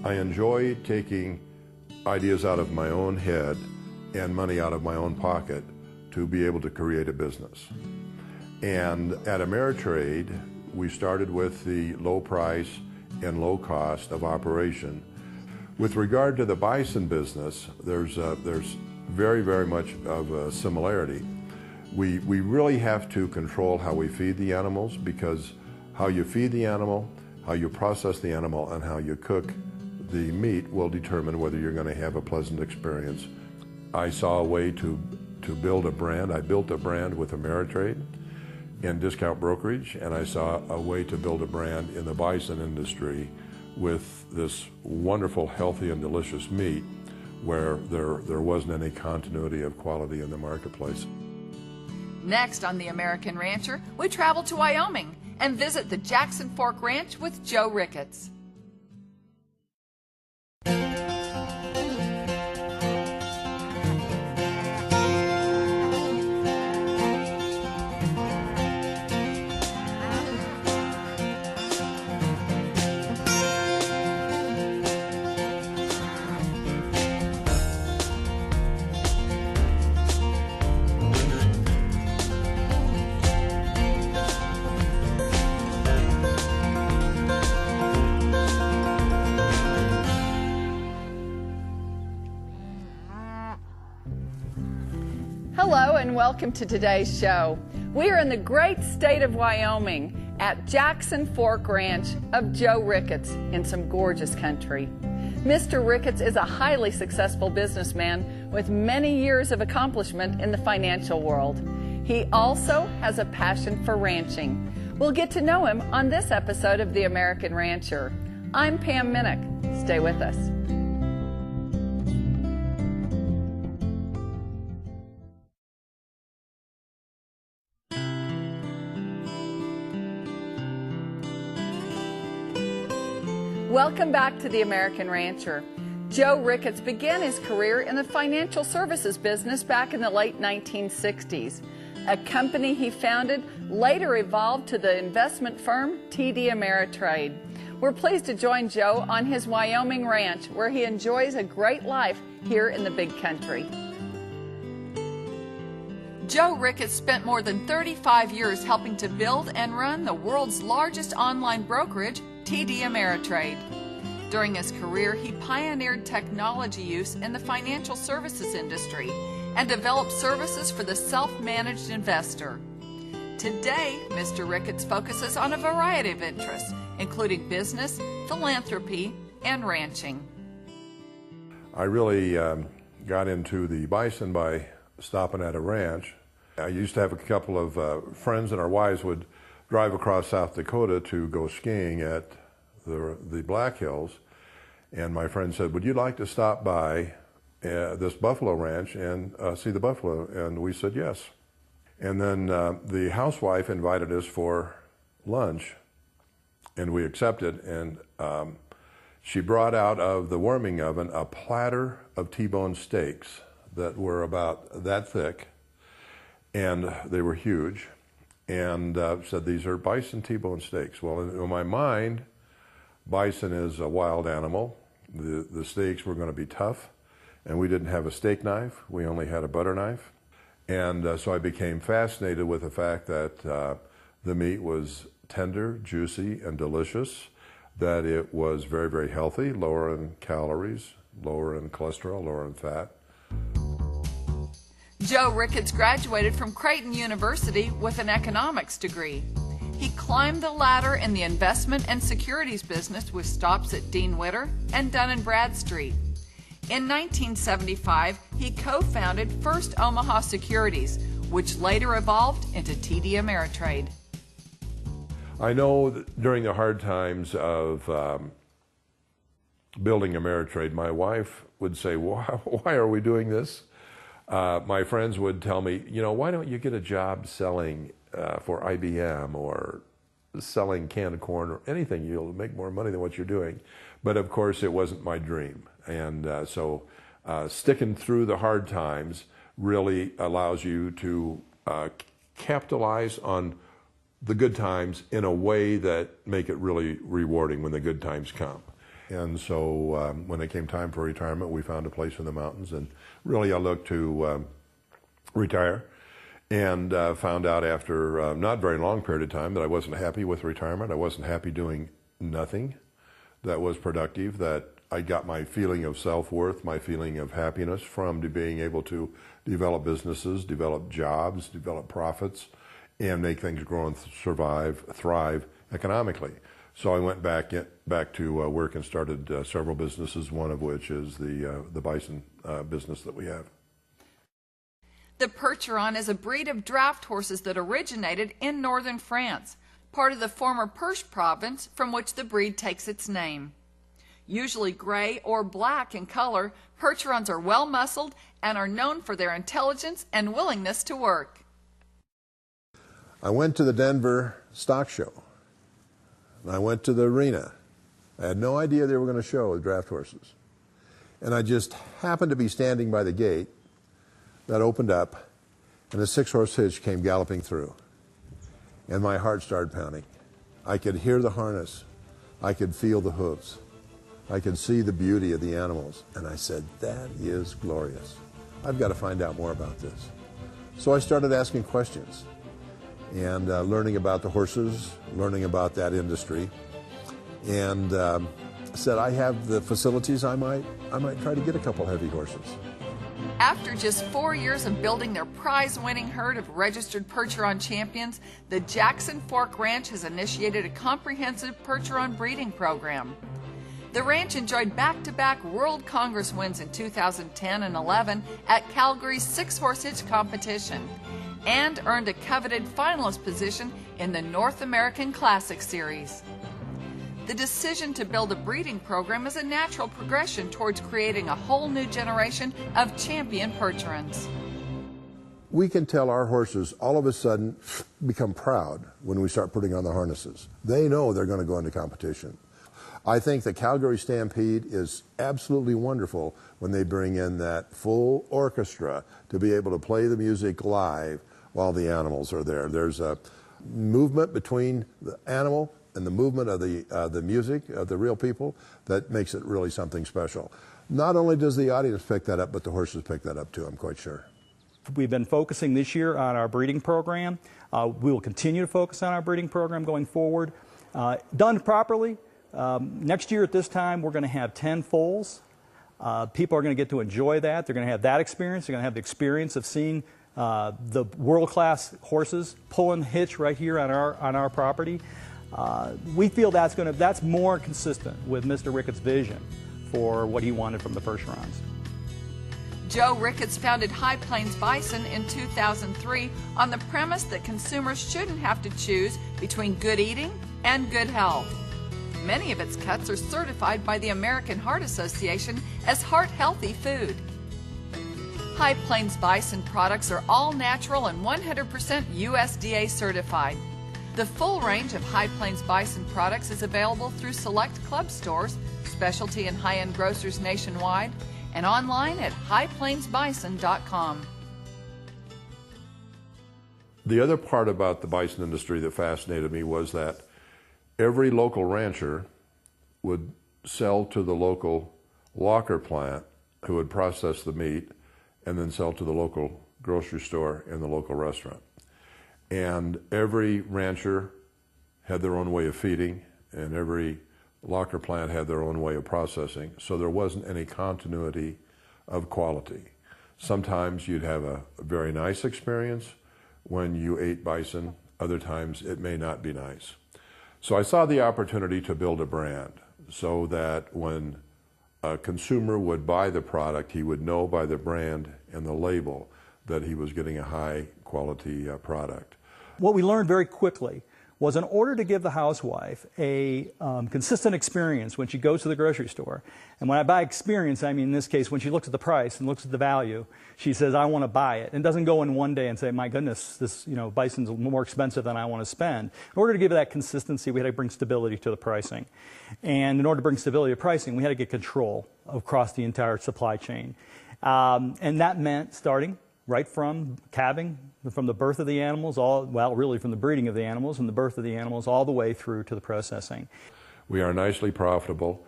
I enjoy taking ideas out of my own head and money out of my own pocket to be able to create a business. And at Ameritrade, we started with the low price and low cost of operation. With regard to the bison business, there's very, very much of a similarity. We really have to control how we feed the animals, because how you feed the animal, how you process the animal, and how you cook the meat will determine whether you're going to have a pleasant experience. I saw a way to build a brand. I built a brand with Ameritrade in discount brokerage, and I saw a way to build a brand in the bison industry with this wonderful, healthy, and delicious meat where there wasn't any continuity of quality in the marketplace. Next on The American Rancher, we travel to Wyoming and visit the Jackson Fork Ranch with Joe Ricketts. Hello and welcome to today's show. We are in the great state of Wyoming at Jackson Fork Ranch of Joe Ricketts in some gorgeous country. Mr. Ricketts is a highly successful businessman with many years of accomplishment in the financial world. He also has a passion for ranching. We'll get to know him on this episode of The American Rancher. I'm Pam Minnick. Stay with us. Welcome back to The American Rancher. Joe Ricketts began his career in the financial services business back in the late 1960s. A company he founded later evolved to the investment firm TD Ameritrade. We're pleased to join Joe on his Wyoming ranch, where he enjoys a great life here in the big country. Joe Ricketts spent more than 35 years helping to build and run the world's largest online brokerage, TD Ameritrade. During his career, he pioneered technology use in the financial services industry and developed services for the self-managed investor. Today, Mr. Ricketts focuses on a variety of interests, including business, philanthropy, and ranching. I really got into the bison by stopping at a ranch. I used to have a couple of friends, and our wives would drive across South Dakota to go skiing at the Black Hills, and my friend said, "Would you like to stop by this buffalo ranch and see the buffalo?" And we said yes. And then the housewife invited us for lunch, and we accepted, and she brought out of the warming oven a platter of T-bone steaks that were about that thick, and they were huge, and said, "These are bison T-bone steaks." Well, in my mind, bison is a wild animal. The steaks were going to be tough, and we didn't have a steak knife. We only had a butter knife. And so I became fascinated with the fact that the meat was tender, juicy, and delicious, that it was very, very healthy, lower in calories, lower in cholesterol, lower in fat. Joe Ricketts graduated from Creighton University with an economics degree. He climbed the ladder in the investment and securities business with stops at Dean Witter and Dun & Bradstreet. In 1975, he co-founded First Omaha Securities, which later evolved into TD Ameritrade. I know that during the hard times of building Ameritrade, my wife would say, why are we doing this? My friends would tell me, why don't you get a job selling for IBM or selling canned corn or anything? You'll make more money than what you're doing. But of course, it wasn't my dream. And so sticking through the hard times really allows you to capitalize on the good times in a way that make it really rewarding when the good times come. And so when it came time for retirement, we found a place in the mountains, and really I looked to retire, and found out after a not very long period of time that I wasn't happy with retirement. I wasn't happy doing nothing that was productive, that I got my feeling of self-worth, my feeling of happiness from being able to develop businesses, develop jobs, develop profits, and make things grow and survive, thrive economically. So I went back to work and started several businesses, one of which is the bison business that we have. The Percheron is a breed of draft horses that originated in northern France, part of the former Perche province from which the breed takes its name. Usually gray or black in color, Percherons are well muscled and are known for their intelligence and willingness to work. I went to the Denver stock show, and I went to the arena. I had no idea they were going to show with draft horses. And I just happened to be standing by the gate that opened up, and a 6-horse hitch came galloping through. And my heart started pounding. I could hear the harness. I could feel the hooves. I could see the beauty of the animals. And I said, that is glorious. I've got to find out more about this. So I started asking questions and learning about the horses, learning about that industry, and said, I have the facilities, I might try to get a couple heavy horses. After just 4 years of building their prize-winning herd of registered Percheron champions, the Jackson Fork Ranch has initiated a comprehensive Percheron breeding program. The ranch enjoyed back-to-back World Congress wins in 2010 and 11 at Calgary's 6-horse hitch competition, and earned a coveted finalist position in the North American Classic Series. The decision to build a breeding program is a natural progression towards creating a whole new generation of champion Percherons. We can tell our horses all of a sudden become proud when we start putting on the harnesses. They know they're going to go into competition. I think the Calgary Stampede is absolutely wonderful when they bring in that full orchestra to be able to play the music live while the animals are there. There's a movement between the animal and the movement of the music of the real people that makes it really something special. Not only does the audience pick that up, but the horses pick that up too, I'm quite sure. We've been focusing this year on our breeding program. We will continue to focus on our breeding program going forward. Done properly, next year at this time we're going to have 10 foals. People are going to get to enjoy that. They're going to have that experience. They're going to have the experience of seeing the world-class horses pulling hitch right here on our property. We feel that's more consistent with Mr. Ricketts' vision for what he wanted from the Percherons. Joe Ricketts founded High Plains Bison in 2003 on the premise that consumers shouldn't have to choose between good eating and good health. Many of its cuts are certified by the American Heart Association as heart-healthy food. High Plains Bison products are all natural and 100% USDA certified. The full range of High Plains Bison products is available through select club stores, specialty and high-end grocers nationwide, and online at highplainsbison.com. The other part about the bison industry that fascinated me was that every local rancher would sell to the local locker plant who would process the meat and then sell to the local grocery store and the local restaurant. And every rancher had their own way of feeding, and every locker plant had their own way of processing, so there wasn't any continuity of quality. Sometimes you'd have a very nice experience when you ate bison, other times it may not be nice. So I saw the opportunity to build a brand so that when a consumer would buy the product, he would know by the brand and the label that he was getting a high quality product. What we learned very quickly was in order to give the housewife a consistent experience when she goes to the grocery store, and when I buy experience, I mean in this case when she looks at the price and looks at the value, she says, I want to buy it, and doesn't go in one day and say, my goodness, this bison's more expensive than I want to spend. In order to give that consistency, we had to bring stability to the pricing. And in order to bring stability to pricing, we had to get control across the entire supply chain. And that meant starting right from calving, from the birth of the animals, really from the breeding of the animals and the birth of the animals all the way through to the processing. We are nicely profitable.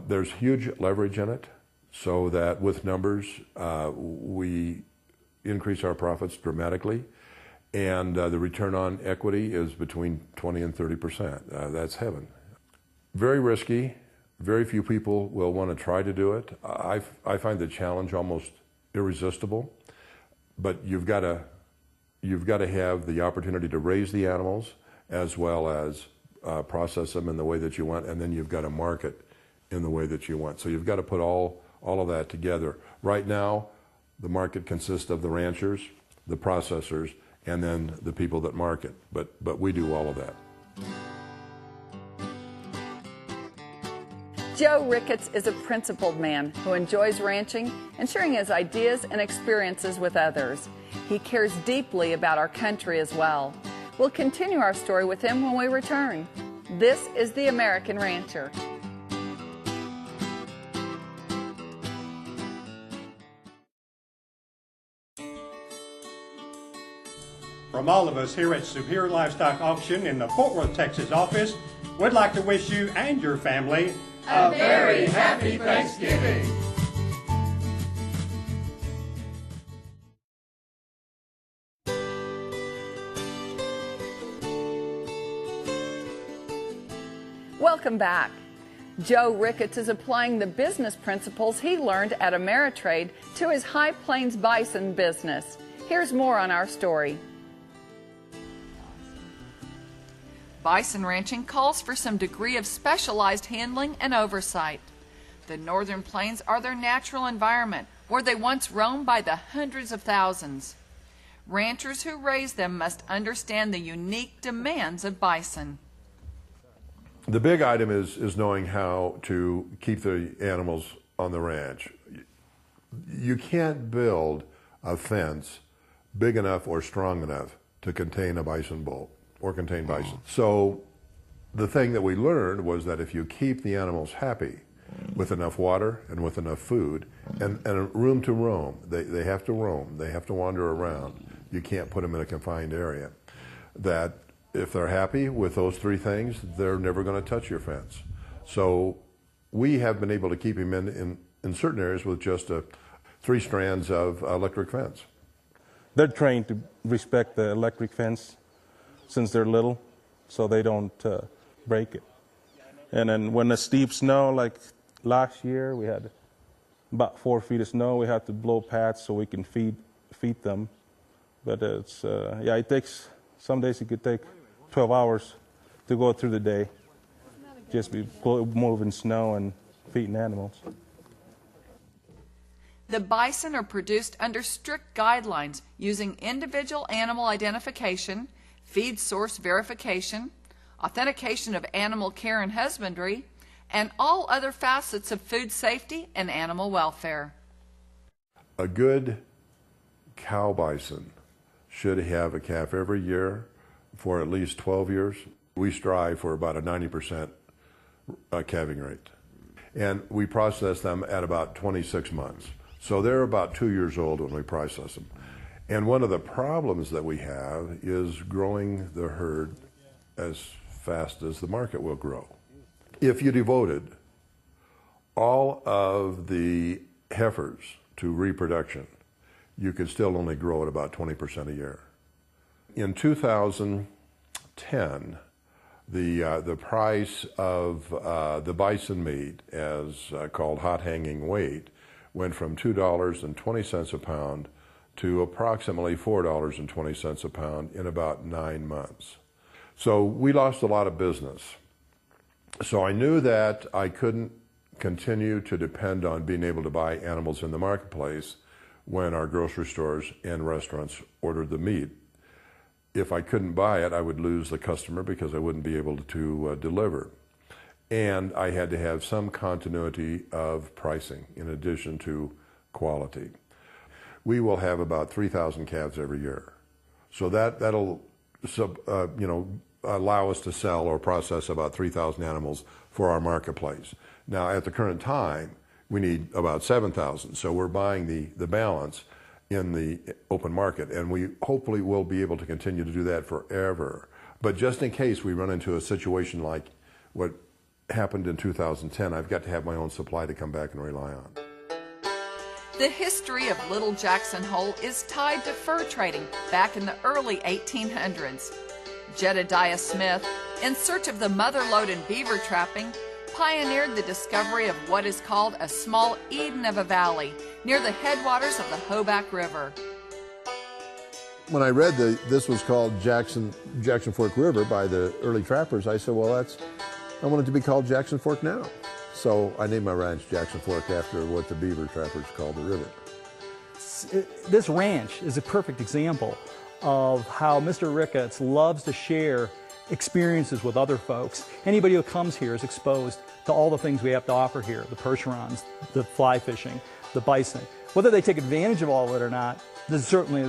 There's huge leverage in it, so that with numbers, we increase our profits dramatically, and the return on equity is between 20 and 30%. That's heaven. Very risky. Very few people will want to try to do it. I find the challenge almost irresistible, but you've got to have the opportunity to raise the animals as well as process them in the way that you want, and then you've got to market in the way that you want. So you've got to put all of that together. Right now, the market consists of the ranchers, the processors, and then the people that market. But we do all of that. Joe Ricketts is a principled man who enjoys ranching and sharing his ideas and experiences with others. He cares deeply about our country as well. We'll continue our story with him when we return. This is The American Rancher. From all of us here at Superior Livestock Auction in the Fort Worth, Texas office, we'd like to wish you and your family a very happy Thanksgiving. Welcome back. Joe Ricketts is applying the business principles he learned at Ameritrade to his High Plains bison business. Here's more on our story. Bison ranching calls for some degree of specialized handling and oversight. The northern plains are their natural environment, where they once roamed by the hundreds of thousands. Ranchers who raise them must understand the unique demands of bison. The big item is knowing how to keep the animals on the ranch. You can't build a fence big enough or strong enough to contain a bison bull or contain bison. So the thing that we learned was that if you keep the animals happy with enough water and with enough food and room to roam, they have to roam, they have to wander around. You can't put them in a confined area. That if they're happy with those three things, they're never going to touch your fence. So we have been able to keep him in certain areas with just 3 strands of electric fence. They're trained to respect the electric fence since they're little, so they don't break it. And then when the steep snow, like last year, we had about 4 feet of snow. We had to blow pads so we can feed them. But it's yeah, it takes, some days it could take 12 hours to go through the day, just be moving snow and feeding animals. The bison are produced under strict guidelines using individual animal identification, feed source verification, authentication of animal care and husbandry, and all other facets of food safety and animal welfare. A good cow bison should have a calf every year for at least 12 years. We strive for about a 90% calving rate. And we process them at about 26 months. So they're about 2 years old when we process them. And one of the problems that we have is growing the herd as fast as the market will grow. If you devoted all of the heifers to reproduction, you could still only grow at about 20% a year. In 2010, the price of the bison meat, as called hot hanging weight, went from $2.20 a pound to approximately $4.20 a pound in about 9 months. So we lost a lot of business. So I knew that I couldn't continue to depend on being able to buy animals in the marketplace when our grocery stores and restaurants ordered the meat. If I couldn't buy it, I would lose the customer because I wouldn't be able to deliver. And I had to have some continuity of pricing in addition to quality. We will have about 3,000 calves every year. So that'll allow us to sell or process about 3,000 animals for our marketplace. Now, at the current time, we need about 7,000. So we're buying the balance in the open market, and we hopefully will be able to continue to do that forever. But just in case we run into a situation like what happened in 2010, I've got to have my own supply to come back and rely on. The history of Little Jackson Hole is tied to fur trading back in the early 1800s. Jedediah Smith, in search of the mother lode in beaver trapping, pioneered the discovery of what is called a small Eden of a valley near the headwaters of the Hoback River. When I read this was called Jackson Fork River by the early trappers, I said, well, I want it to be called Jackson Fork now. So I named my ranch Jackson Fork after what the beaver trappers called the river. This ranch is a perfect example of how Mr. Ricketts loves to share experiences with other folks. Anybody who comes here is exposed to all the things we have to offer here, the percherons, the fly fishing, the bison. Whether they take advantage of all of it or not is certainly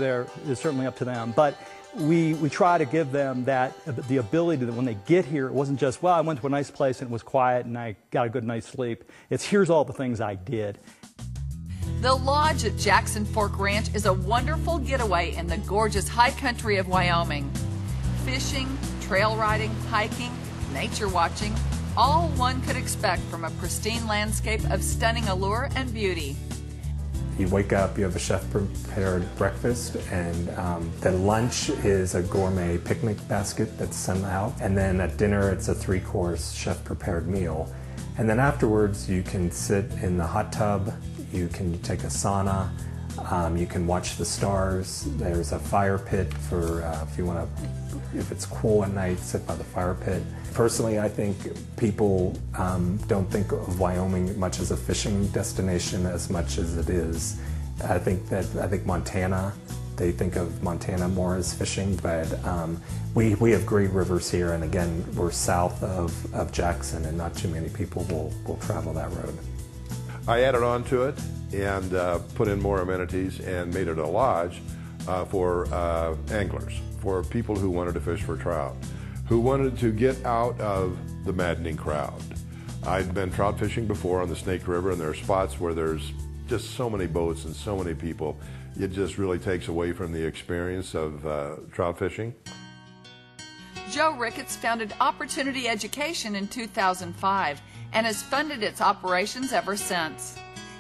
up to them. But we try to give them the ability that when they get here, it wasn't just, well, I went to a nice place and it was quiet and I got a good night's sleep. It's here's all the things I did. The lodge at Jackson Fork Ranch is a wonderful getaway in the gorgeous high country of Wyoming. Fishing, trail riding, hiking, nature watching, all one could expect from a pristine landscape of stunning allure and beauty. You wake up, you have a chef-prepared breakfast, and then lunch is a gourmet picnic basket that's sent out. And then at dinner, it's a 3-course chef-prepared meal. And then afterwards, you can sit in the hot tub, you can take a sauna, you can watch the stars. There's a fire pit for if it's cool at night, sit by the fire pit. Personally, I think people don't think of Wyoming much as a fishing destination as much as it is. I think Montana, they think of Montana more as fishing, but we have great rivers here, and again, we're south of Jackson, and not too many people will travel that road. I added on to it and put in more amenities and made it a lodge for anglers, for people who wanted to fish for trout, who wanted to get out of the maddening crowd. I'd been trout fishing before on the Snake River, and there are spots where there's just so many boats and so many people. It just really takes away from the experience of trout fishing. Joe Ricketts founded Opportunity Education in 2005 and has funded its operations ever since.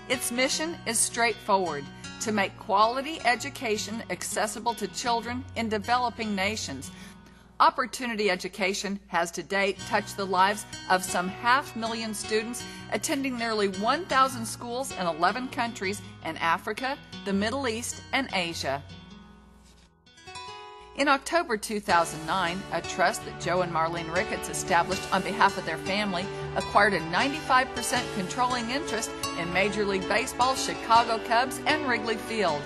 Its mission is straightforward: to make quality education accessible to children in developing nations. Opportunity Education has to date touched the lives of some 500,000 students attending nearly 1,000 schools in 11 countries in Africa, the Middle East, and Asia. In October 2009, a trust that Joe and Marlene Ricketts established on behalf of their family acquired a 95% controlling interest in Major League Baseball's Chicago Cubs and Wrigley Field.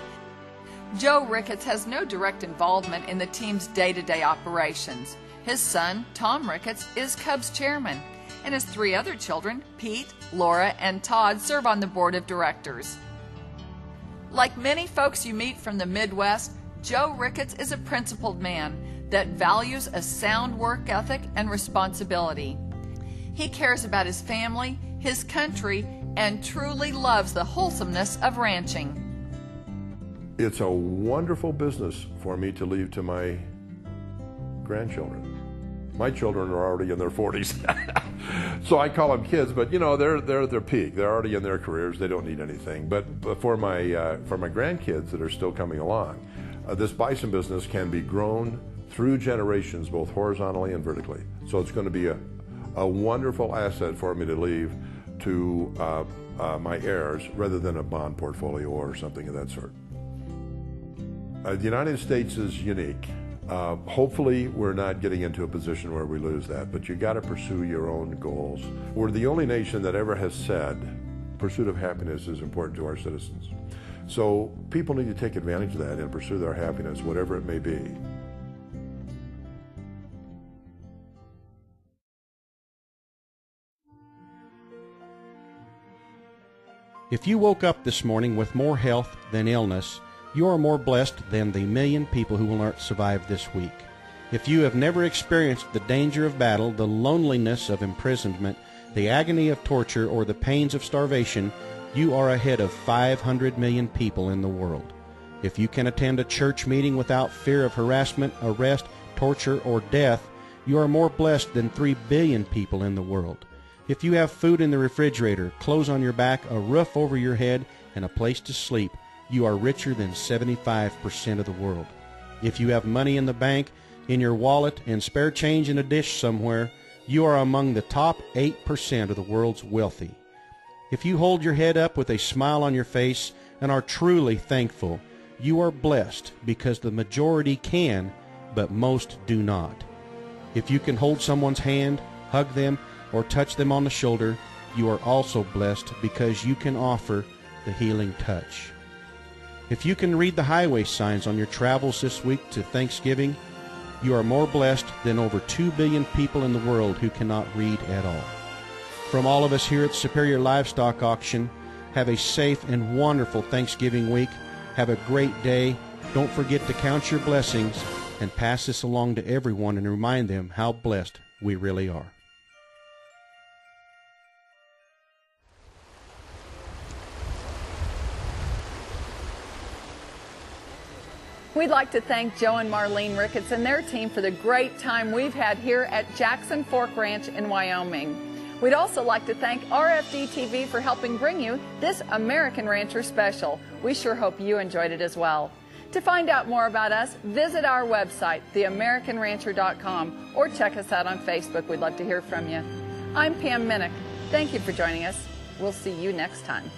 Joe Ricketts has no direct involvement in the team's day-to-day operations. His son, Tom Ricketts, is Cubs chairman, and his 3 other children, Pete, Laura, and Todd, serve on the board of directors. Like many folks you meet from the Midwest, Joe Ricketts is a principled man that values a sound work ethic and responsibility. He cares about his family, his country, and truly loves the wholesomeness of ranching. It's a wonderful business for me to leave to my grandchildren. My children are already in their 40s, so I call them kids. But you know, they're at their peak. They're already in their careers. They don't need anything. But for my grandkids that are still coming along, this bison business can be grown through generations, both horizontally and vertically. So it's going to be a wonderful asset for me to leave to my heirs, rather than a bond portfolio or something of that sort. The United States is unique. Hopefully we're not getting into a position where we lose that, but you got to pursue your own goals. We're the only nation that ever has said pursuit of happiness is important to our citizens. So people need to take advantage of that and pursue their happiness, whatever it may be. If you woke up this morning with more health than illness, you are more blessed than the 1 million people who will not survive this week. If you have never experienced the danger of battle, the loneliness of imprisonment, the agony of torture, or the pains of starvation, you are ahead of 500 million people in the world. If you can attend a church meeting without fear of harassment, arrest, torture, or death, you are more blessed than 3 billion people in the world. If you have food in the refrigerator, clothes on your back, a roof over your head, and a place to sleep, you are richer than 75% of the world. If you have money in the bank, in your wallet, and spare change in a dish somewhere, you are among the top 8% of the world's wealthy. If you hold your head up with a smile on your face and are truly thankful, you are blessed because the majority can, but most do not. If you can hold someone's hand, hug them, or touch them on the shoulder, you are also blessed because you can offer the healing touch. If you can read the highway signs on your travels this week to Thanksgiving, you are more blessed than over 2 billion people in the world who cannot read at all. From all of us here at Superior Livestock Auction, have a safe and wonderful Thanksgiving week. Have a great day. Don't forget to count your blessings and pass this along to everyone and remind them how blessed we really are. We'd like to thank Joe and Marlene Ricketts and their team for the great time we've had here at Jackson Fork Ranch in Wyoming. We'd also like to thank RFD TV for helping bring you this American Rancher special. We sure hope you enjoyed it as well. To find out more about us, visit our website, theamericanrancher.com, or check us out on Facebook. We'd love to hear from you. I'm Pam Minnick. Thank you for joining us. We'll see you next time.